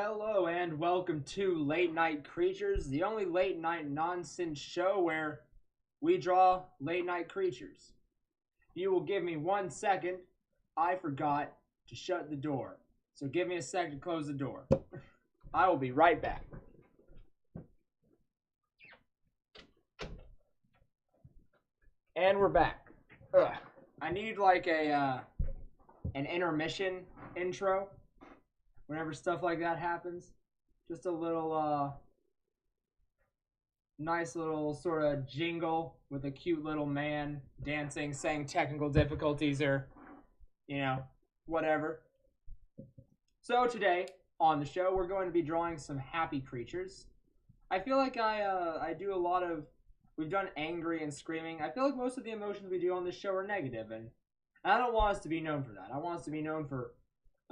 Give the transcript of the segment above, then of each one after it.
Hello and welcome to Late Night Creatures, the only late night nonsense show where we draw late night creatures. If you will give me 1 second, I forgot to shut the door. So give me a second to close the door. I will be right back. And we're back. Ugh. I need like an intermission intro. Whenever stuff like that happens, just a little nice little sort of jingle with a cute little man dancing, saying technical difficulties or, whatever. So today on the show, we're going to be drawing some happy creatures. I feel like I do a lot of, we've done angry and screaming. I feel like most of the emotions we do on this show are negative, and I don't want us to be known for that. I want us to be known for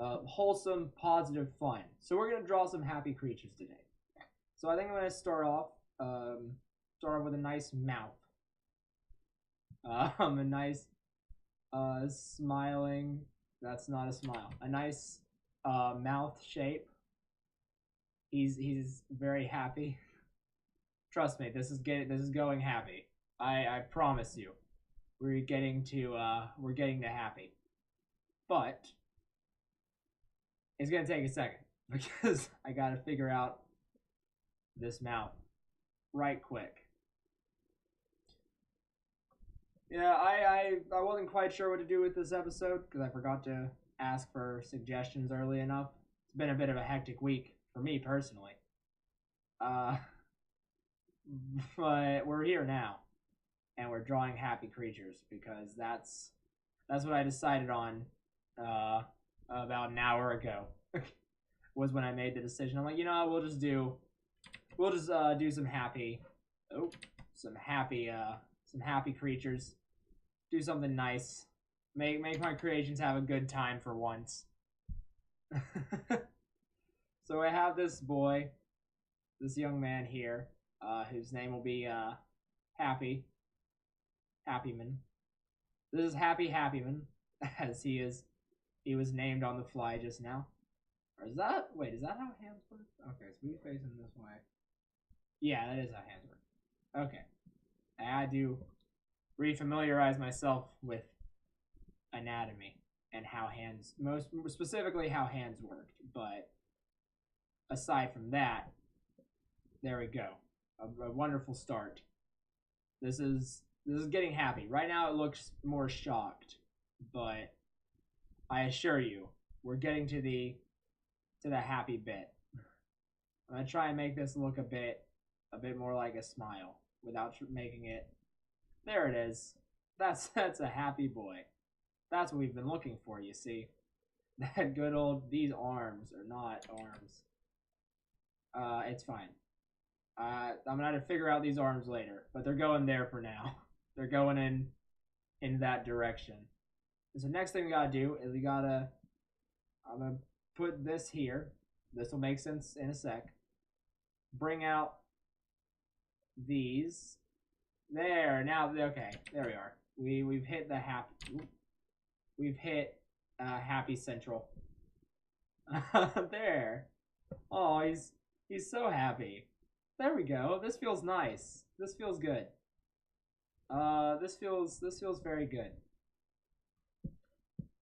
wholesome, positive fun. So we're going to draw some happy creatures today. So I think I'm going to start off with a nice mouth. A nice smiling, that's not a smile, a nice mouth shape. He's very happy. Trust me, this is going happy. I promise you. We're getting to happy. But it's gonna take a second because I gotta figure out this mouth right quick. Yeah, I wasn't quite sure what to do with this episode because I forgot to ask for suggestions early enough. It's been a bit of a hectic week for me personally. But we're here now, and we're drawing happy creatures because that's what I decided on about an hour ago. Was when I made the decision. I'm like, we'll just do some happy creatures. Do something nice. Make my creations have a good time for once. So I have this boy, this young man here, whose name will be Happyman. This is Happyman, as he was named on the fly just now. Or is that how hands work? Okay, so we face him this way. Yeah, that is how hands work. Okay. I had to refamiliarize myself with anatomy and how hands, most specifically how hands worked. But aside from that, there we go. A wonderful start. This is getting happy. Right now it looks more shocked, but I assure you, we're getting to the happy bit. I'm gonna try and make this look a bit more like a smile without making it. There it is. That's a happy boy. That's what we've been looking for. You see, that good old. These arms are not arms. It's fine. I'm gonna have to figure out these arms later, but they're going there for now. They're going in that direction. And so next thing we gotta do is I'm gonna put this here. This will make sense in a sec. Bring out these. There, now, okay, there we are. We've hit the happy. We've hit happy central. There. Oh, he's so happy. There we go. This feels nice. This feels good. This feels very good.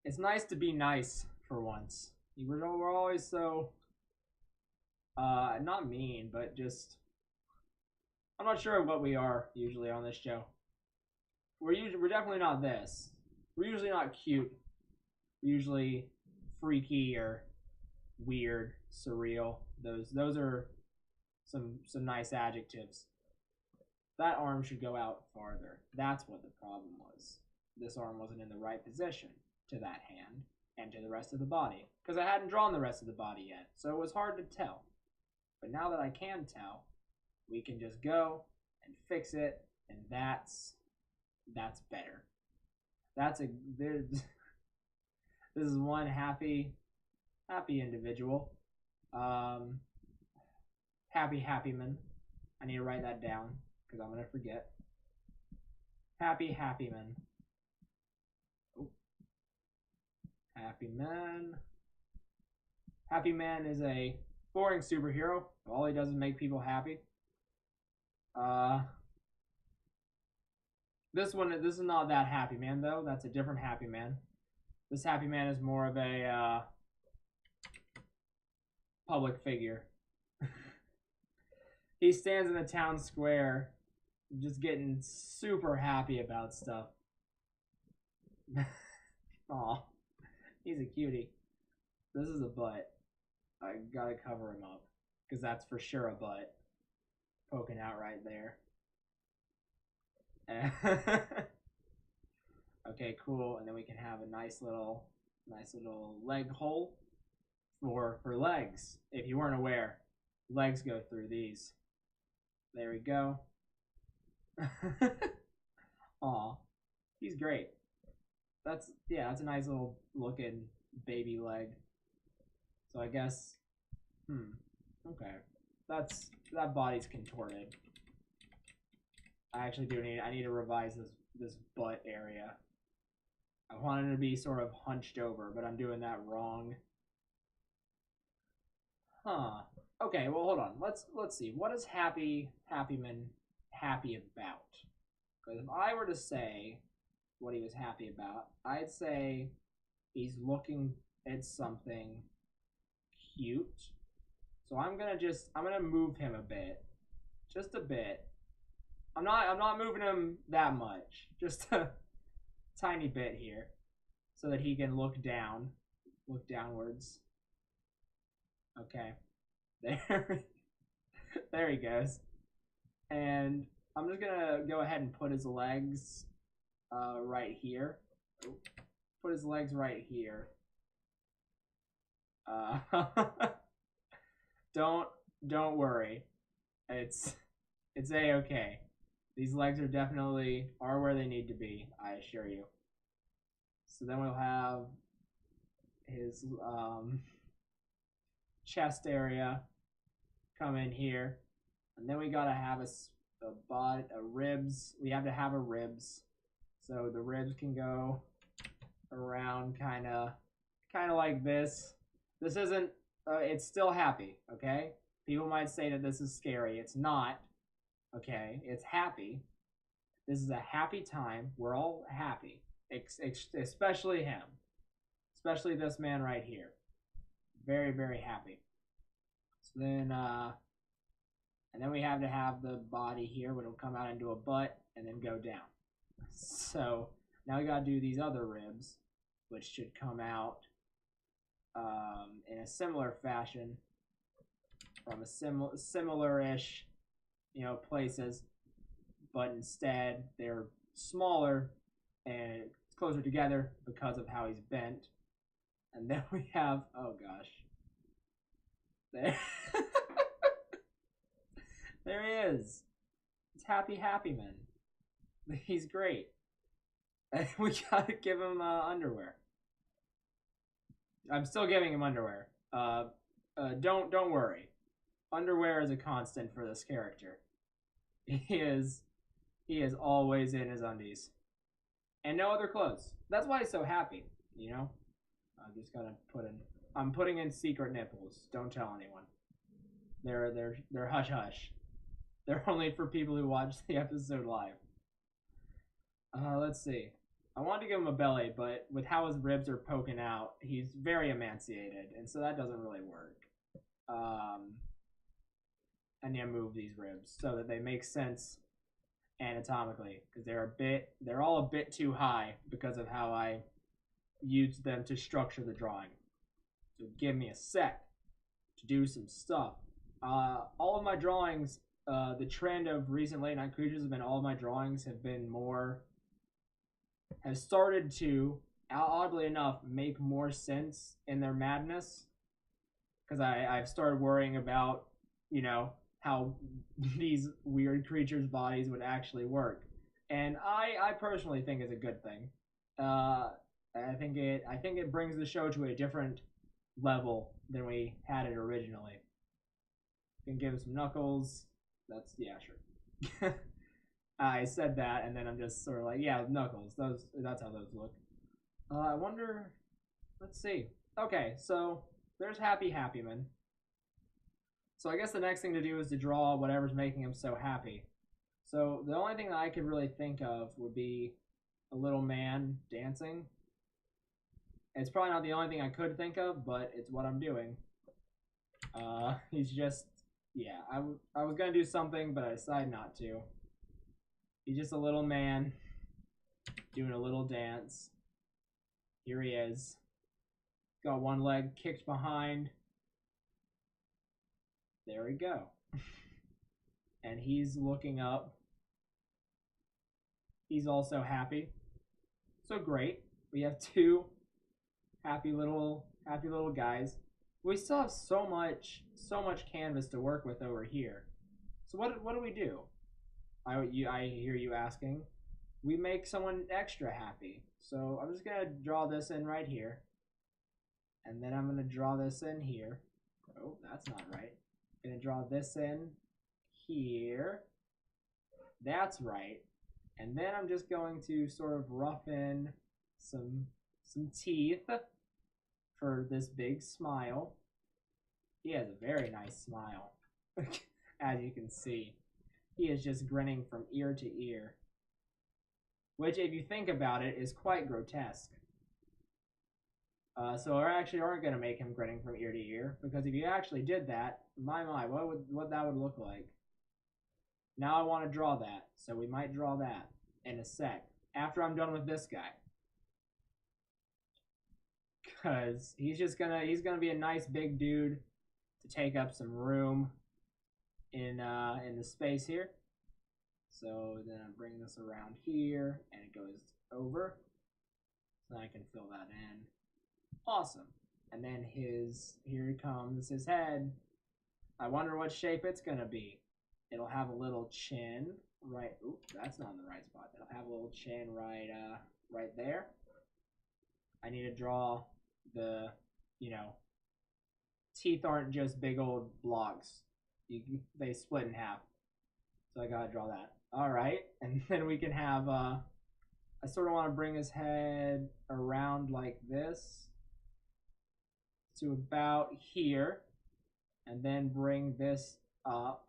It's nice to be nice for once. We're always so not mean, but just I'm not sure what we are usually on this show. We're definitely not this. We're usually not cute. We're usually freaky or weird, surreal. Those are some nice adjectives. That arm should go out farther. That's what the problem was. This arm wasn't in the right position to that hand and to the rest of the body because I hadn't drawn the rest of the body yet, so it was hard to tell. But now that I can tell, we can just go and fix it, and that's better. This is one happy individual. Happyman. I need to write that down because I'm gonna forget. Happyman. Oh. Happy Man. Happy Man is a Boring superhero. All he does is make people happy. Uh, this is not that Happy Man though. That's a different Happy Man. This Happy Man is more of a public figure. He stands in the town square, just getting super happy about stuff. Aw, he's a cutie. This is a butt. I gotta cover him up, because that's for sure a butt poking out right there. Okay, cool. And then we can have a nice little leg hole for legs. If you weren't aware, legs go through these. There we go. Aw, he's great. That's a nice little looking baby leg. So I guess, okay, that body's contorted. I actually I need to revise this butt area. I wanted to be sort of hunched over, but I'm doing that wrong. Huh. Okay, well hold on. Let's see. What is Happyman happy about? Because if I were to say what he was happy about, I'd say he's looking at something cute. So I'm gonna move him a bit. Just a bit. I'm not moving him that much. Just a tiny bit here. So that he can look downwards. Okay. There he goes. And I'm just gonna go ahead and put his legs right here. Put his legs right here. Don't worry. It's a-okay. These legs are definitely where they need to be, I assure you. So then we'll have his chest area come in here, and then we gotta have a ribs. We have to have a ribs, so the ribs can go around kind of like this. This isn't. It's still happy. Okay. People might say that this is scary. It's not. Okay. It's happy. This is a happy time. We're all happy, especially him, especially this man right here. Very, very happy. So then, and then we have to have the body here, which will come out into a butt and then go down. So now we gotta do these other ribs, which should come out in a similar fashion from a similar-ish, places, but instead they're smaller and closer together because of how he's bent. And then we have, oh gosh, there, there he is. It's Happyman. He's great. And we gotta give him underwear. I'm still giving him underwear. Don't worry. Underwear is a constant for this character. He is always in his undies. And no other clothes. That's why he's so happy, I'm just gonna I'm putting in secret nipples. Don't tell anyone. They're hush hush. They're only for people who watch the episode live. Let's see. I wanted to give him a belly, but with how his ribs are poking out, he's very emaciated, and so that doesn't really work. I need to move these ribs so that they make sense anatomically, because they're all a bit too high because of how I used them to structure the drawing. So give me a sec to do some stuff. All of my drawings, the trend of recent late night creatures have been all of my drawings have started to, oddly enough, make more sense in their madness, because I've started worrying about, how these weird creatures' bodies would actually work, and I personally think it's a good thing. I think it brings the show to a different level than we had it originally. Can give him some knuckles. That's sure. I said that, and then I'm just sort of like, yeah, knuckles. That's how those look. I wonder. Let's see. Okay, so there's Happyman. So I guess the next thing to do is to draw whatever's making him so happy. So the only thing that I could really think of would be a little man dancing. It's probably not the only thing I could think of, but it's what I'm doing. He's just, yeah, I was gonna do something, but I decided not to. He's just a little man doing a little dance. Here he is. Got one leg kicked behind. There we go. And he's looking up. He's also happy. So great. We have two happy little guys. We still have so much canvas to work with over here. So what do we do? I hear you asking. We make someone extra happy. So I'm just gonna draw this in right here. And then I'm gonna draw this in here. Oh, that's not right. I'm gonna draw this in here. That's right. And then I'm just going to sort of rough in some teeth for this big smile. He has a very nice smile, as you can see. He is just grinning from ear to ear, which, if you think about it, is quite grotesque. So I actually aren't going to make him grinning from ear to ear, because if you actually did that, my, what that would look like. Now I want to draw that, so we might draw that in a sec, after I'm done with this guy. Because he's gonna be a nice big dude to take up some room in the space here. So then I bring this around here, and it goes over. So I can fill that in. Awesome. And then here comes his head. I wonder what shape it's gonna be. It'll have a little chin right. Oop, that's not in the right spot. It'll have a little chin right there. I need to draw the, teeth aren't just big old blocks. They split in half. So I gotta draw that. All right, and then we can have. I sort of want to bring his head around like this to about here, and then bring this up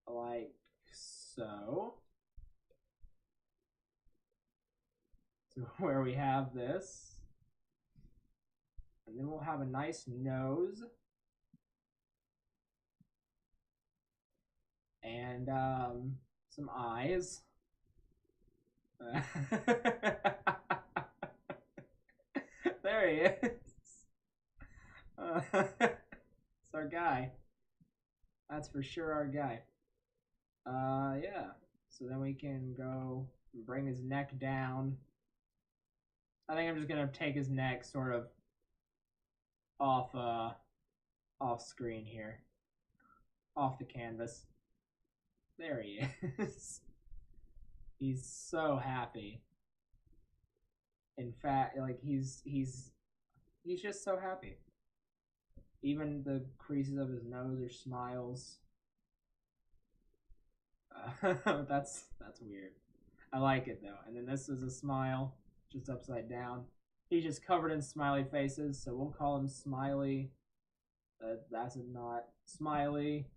like so. To where we have this. And then we'll have a nice nose. And some eyes. There he is. It's our guy. That's for sure our guy. Yeah. So then we can go bring his neck down. I think I'm just gonna take his neck sort of off screen here, off the canvas. There he is. He's so happy. In fact, like he's just so happy. Even the creases of his nose are smiles. That's weird. I like it though. And then this is a smile, just upside down. He's just covered in smiley faces, so we'll call him Smiley. That's not Smiley.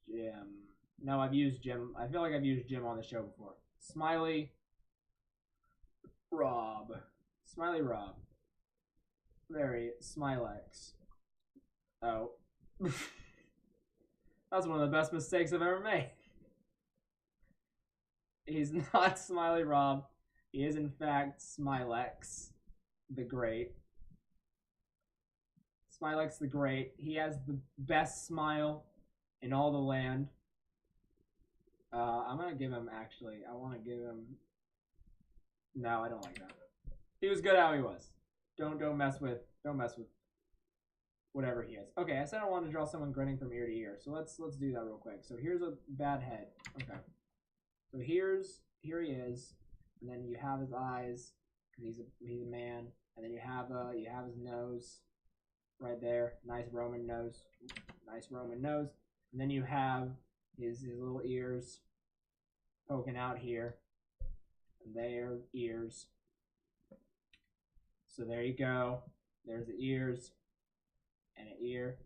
Jim. No, I've used Jim. I feel like I've used Jim on the show before. Smiley Rob. Smiley Rob. Very Smilex. Oh. That's one of the best mistakes I've ever made. He's not Smiley Rob. He is, in fact, Smilex the Great. Smilex the Great. He has the best smile in all the land. I'm going to give him, actually, I want to give him... No, I don't like that. He was good how he was. Don't mess with whatever he is. Okay, I said I wanted to draw someone grinning from ear to ear, so let's do that real quick. So here's a bad head. Okay. So here he is, and then you have his eyes, because he's a man, and then you have his nose right there. Nice Roman nose. Nice Roman nose. And then you have his little ears poking out here. And their ears. So there you go. There's the ears. and an ear.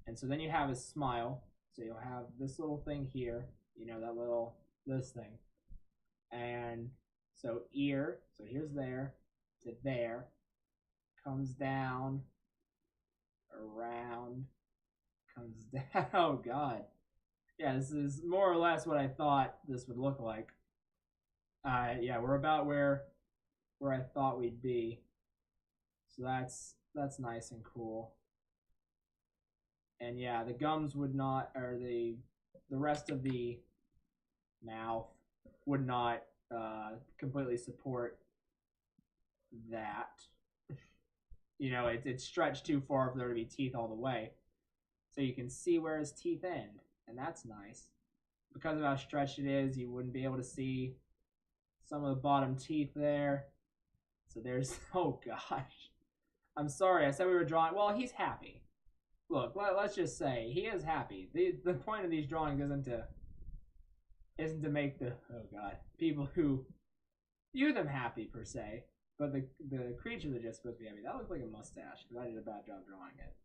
And so then you have his smile. So you'll have this little thing here, you know, this thing. And so ear, so here's there to there, comes down, around, comes down. Oh, God. Yeah, this is more or less what I thought this would look like. Yeah, we're about where I thought we'd be. So that's nice and cool. And yeah, the gums would not, or the rest of the mouth would not completely support that. You know, it's stretched too far for there to be teeth all the way. So you can see where his teeth end, and that's nice. Because of how stretched it is, you wouldn't be able to see some of the bottom teeth there. So there's, oh gosh. I'm sorry, I said we were drawing, well, he's happy. Look, let's just say, he is happy. The point of these drawings isn't to make the, oh god, people who view them happy, per se. But the creatures are just supposed to be happy. That looks like a mustache, because I did a bad job drawing it.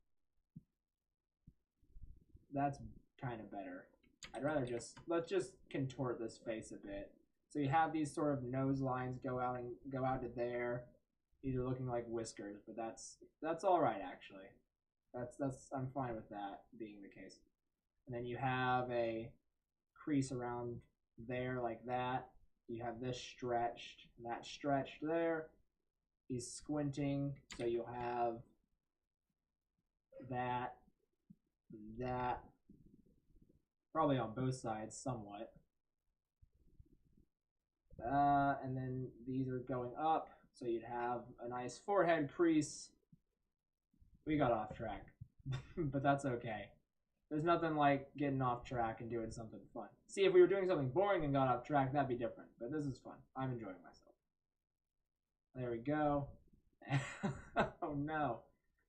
That's kind of better. I'd rather let's just contort this face a bit. So you have these sort of nose lines go out to there. These are looking like whiskers, but that's all right actually. I'm fine with that being the case. And then you have a crease around there like that. You have this stretched, and that stretched there. He's squinting, so you'll have that, probably on both sides somewhat. And then these are going up, so you'd have a nice forehead crease. We got off track, but that's okay. There's nothing like getting off track and doing something fun. See, if we were doing something boring and got off track, that'd be different, but this is fun. I'm enjoying myself. There we go. Oh no.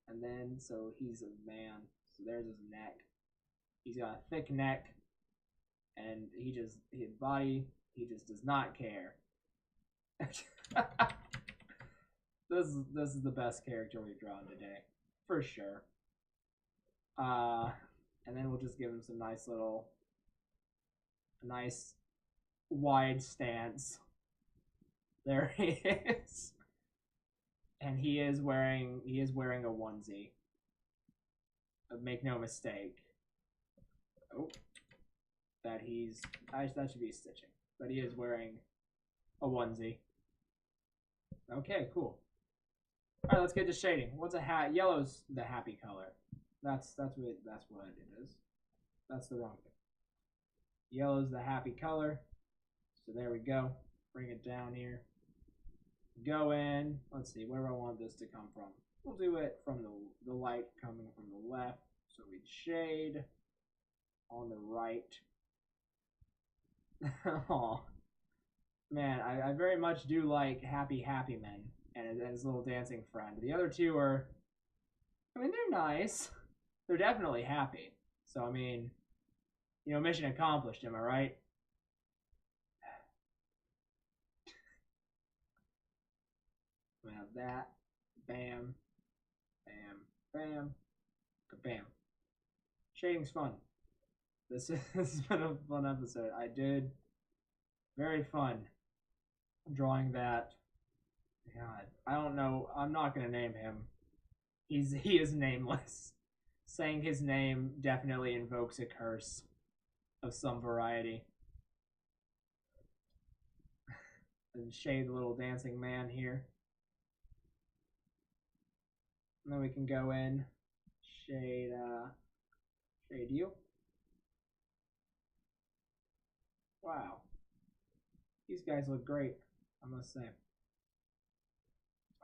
And then, so he's a man. So there's his neck. He's got a thick neck, and his body, he just does not care. This is the best character we've drawn today, for sure. And then we'll just give him some nice wide stance. There he is. And he is wearing a onesie. Make no mistake. Oh, that should be stitching. But he is wearing a onesie. Okay, cool. All right, let's get to shading. What's a hat? Yellow's the happy color. That's what it is. That's the wrong thing. Yellow's the happy color. So there we go. Bring it down here. Go in. Let's see, where do I want this to come from? We'll do it from the light coming from the left. So we'd shade on the right. Oh man, I very much do like Happy Men and his little dancing friend. The other two are, I mean, they're nice. They're definitely happy. So I mean, you know, mission accomplished, am I right? We have that. Bam. Bam. Bam. Bam. Shading's fun. This has been a fun episode. I did very fun drawing that. God, I don't know. I'm not gonna name him. He is nameless. Saying his name definitely invokes a curse of some variety. And shade the little dancing man here. And then we can go in, shade you. Wow. These guys look great, I must say.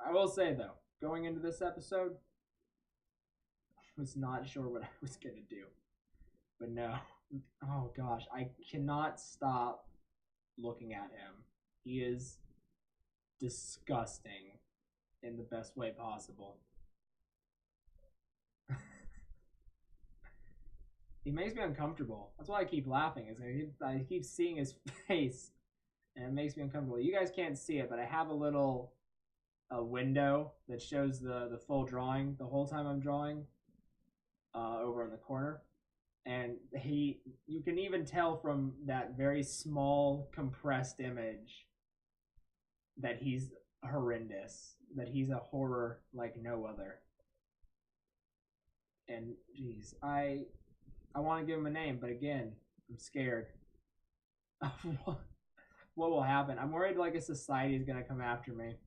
I will say though, going into this episode, I was not sure what I was gonna do. But no. Oh gosh, I cannot stop looking at him. He is disgusting in the best way possible. He makes me uncomfortable. That's why I keep laughing. Is I keep seeing his face, and it makes me uncomfortable. You guys can't see it, but I have a window that shows the full drawing the whole time I'm drawing. over in the corner, and you can even tell from that very small compressed image that he's horrendous, that he's a horror like no other. And geez, I want to give him a name, but again, I'm scared of what will happen. I'm worried like a society is gonna come after me,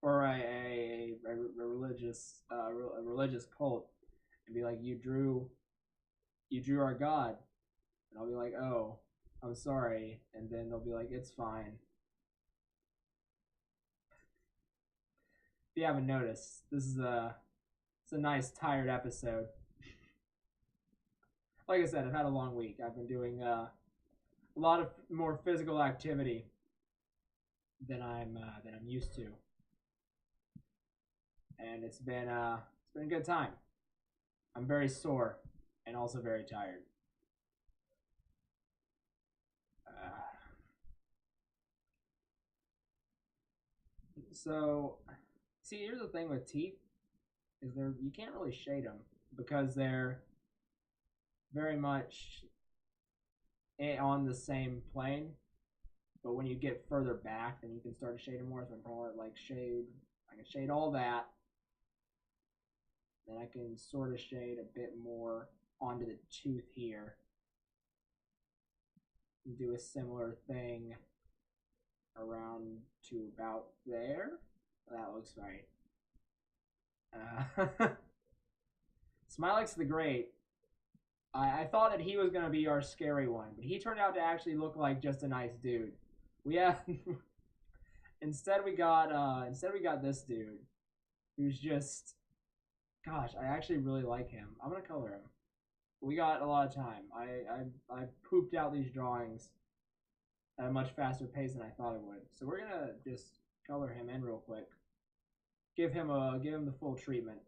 or a religious a religious cult, and be like, you drew our god, and I'll be like, oh, I'm sorry, and then they'll be like, it's fine. If you haven't noticed, this is it's a nice tired episode. Like I said, I've had a long week. I've been doing a lot of more physical activity than I'm used to, and it's been a good time. I'm very sore and also very tired. So, see, here's the thing with teeth is you can't really shade them because they're very much on the same plane. But when you get further back, then you can start to shade them more. So I'm calling it like shade. I can shade all that. Then I can sort of shade a bit more onto the tooth here. And do a similar thing around to about there. That looks right. Smilex the Great. I thought that he was going to be our scary one, but he turned out to actually look like just a nice dude. We have instead we got this dude who's just, gosh, I actually really like him. I'm gonna color him. We got a lot of time. I pooped out these drawings at a much faster pace than I thought it would. So we're gonna just color him in real quick. Give him the full treatment.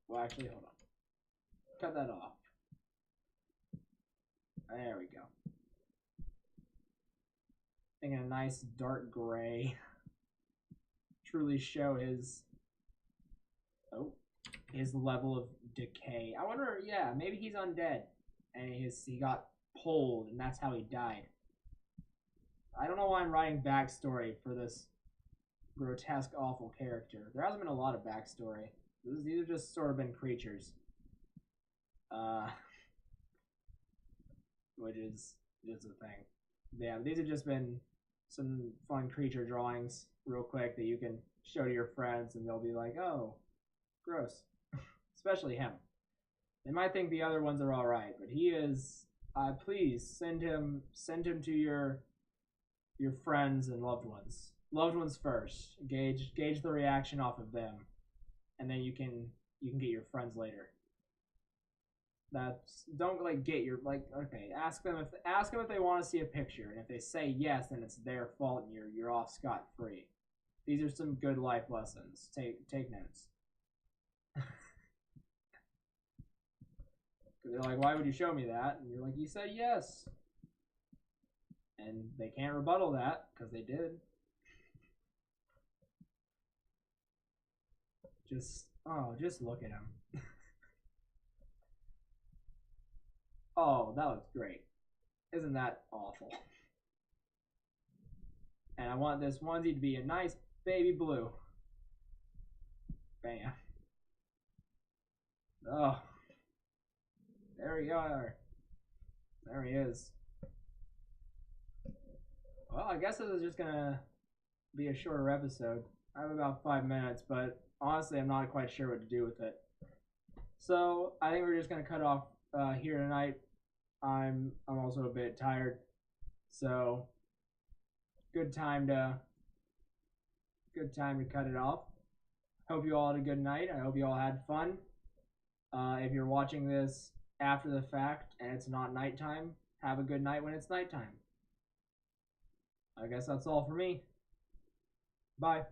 Well, actually, hold on. Cut that off. There we go. Thinking a nice dark gray. Truly show his level of decay. I wonder, yeah, maybe he's undead and he got pulled and that's how he died. I don't know why I'm writing backstory for this grotesque, awful character. There hasn't been a lot of backstory. These have just sort of been creatures. Which is just a thing. Yeah, these have just been some fun creature drawings real quick that you can show to your friends and they'll be like, oh, gross. Especially him. They might think the other ones are alright, but he is, please send him to your friends and loved ones. Loved ones first. Gauge the reaction off of them. And then you can get your friends later. Don't like get your okay, ask them if they want to see a picture, and if they say yes, then it's their fault and you're off scot-free. These are some good life lessons. Take notes. They're like, why would you show me that? And you're like, you said yes. And they can't rebuttal that because they did. Just look at him. Oh, that looks great. Isn't that awful? And I want this onesie to be a nice baby blue. Bam. Oh. There we are. There he is. Well, I guess this is just gonna be a shorter episode. I have about 5 minutes, but honestly, I'm not quite sure what to do with it. So I think we're just gonna cut off here tonight. I'm also a bit tired, so good time to cut it off. Hope you all had a good night. I hope you all had fun. If you're watching this after the fact and it's not nighttime, have a good night when it's nighttime. I guess that's all for me. Bye.